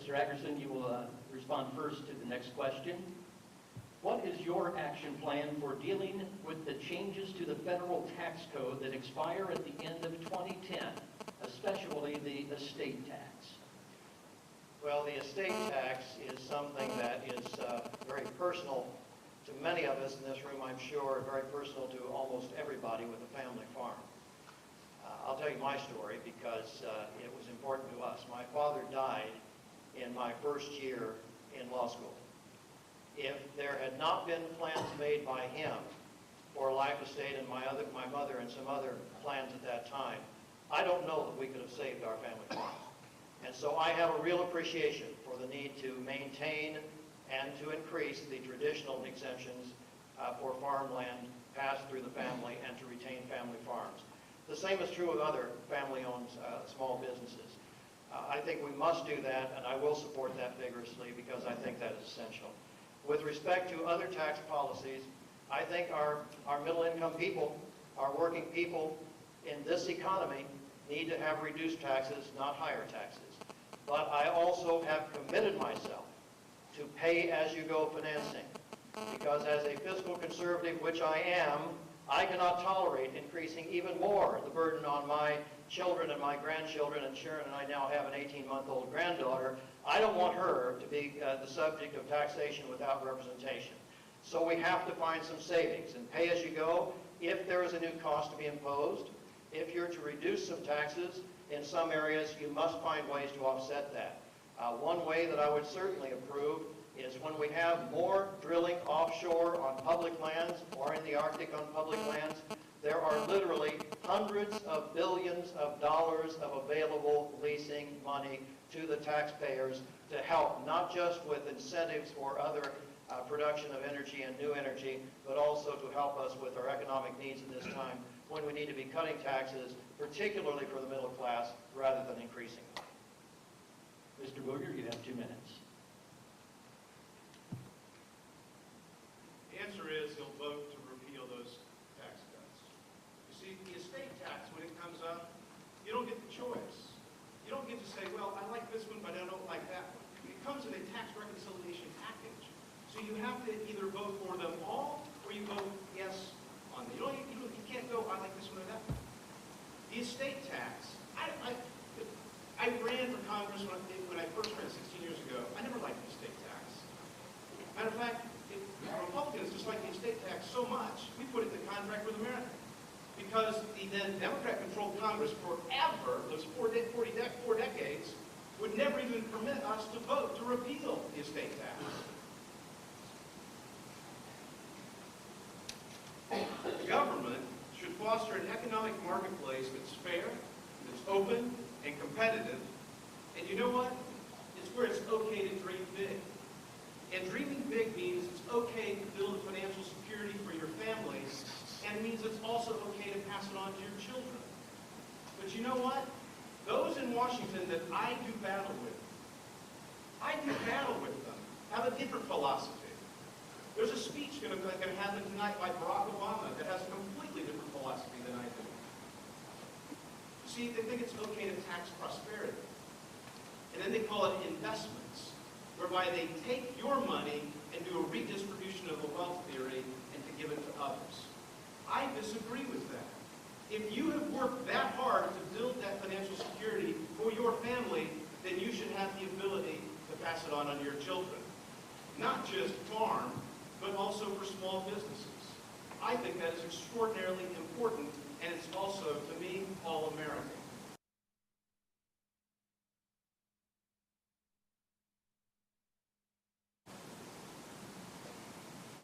Mr. Ackerson, you will respond first to the next question. What is your action plan for dealing with the changes to the federal tax code that expire at the end of 2010, especially the estate tax? Well, the estate tax is something that is very personal to many of us in this room, I'm sure, very personal to almost everybody with a family farm. I'll tell you my story because it was important to us. My father died in my first year in law school. If there had not been plans made by him for a life estate and my mother and some other plans at that time, I don't know that we could have saved our family farm. And so I have a real appreciation for the need to maintain and to increase the traditional exemptions for farmland passed through the family and to retain family farms. The same is true of other family-owned small businesses. I think we must do that, and I will support that vigorously because I think that is essential. With respect to other tax policies, I think our middle-income people, our working people in this economy need to have reduced taxes, not higher taxes. But I also have committed myself to pay-as-you-go financing because as a fiscal conservative, which I am, I cannot tolerate increasing even more the burden on my children and my grandchildren, and Sharon and I now have an 18-month-old granddaughter. I don't want her to be the subject of taxation without representation. So we have to find some savings. And pay as you go, if there is a new cost to be imposed, if you're to reduce some taxes in some areas, you must find ways to offset that. One way that I would certainly approve is when we have more drilling offshore on public lands or in the Arctic on public lands, there are literally hundreds of billions of dollars of available leasing money to the taxpayers to help, not just with incentives for other production of energy and new energy, but also to help us with our economic needs at this time when we need to be cutting taxes, particularly for the middle class, rather than increasing them. Mr. Booger, you have 2 minutes. The answer is he'll vote to repeal those tax cuts. You see, the estate tax, when it comes up, you don't get the choice. You don't get to say, well, I like this one, but I don't like that one. It comes in a tax reconciliation package. So you have to either vote for them all, or you vote yes on them. You can't go, I like this one or that one. The estate tax, I ran for Congress when I first ran 16 years ago. I never liked the estate tax. Matter of fact, Republicans dislike the estate tax so much, we put it in the contract with America. Because the then Democrat-controlled Congress forever, those four decades, would never even permit us to vote to repeal the estate tax. The government should foster an economic marketplace that's fair, that's open, and competitive. And you know what? It's where it's okay to dream big. And dreaming big means it's okay to build financial security for your families, and it means it's also okay to pass it on to your children. But you know what? Those in Washington that I do battle with them, have a different philosophy. There's a speech going to happen tonight by Barack Obama that has a completely different philosophy than I do. You see, they think it's okay to tax prosperity. And then they call it investments, whereby they take your money and do a redistribution of the wealth theory and to give it to others. I disagree with that. If you have worked that hard to build that financial security for your family, then you should have the ability to pass it on to your children. Not just farm, but also for small businesses. I think that is extraordinarily important, and it's also, to me, all-American.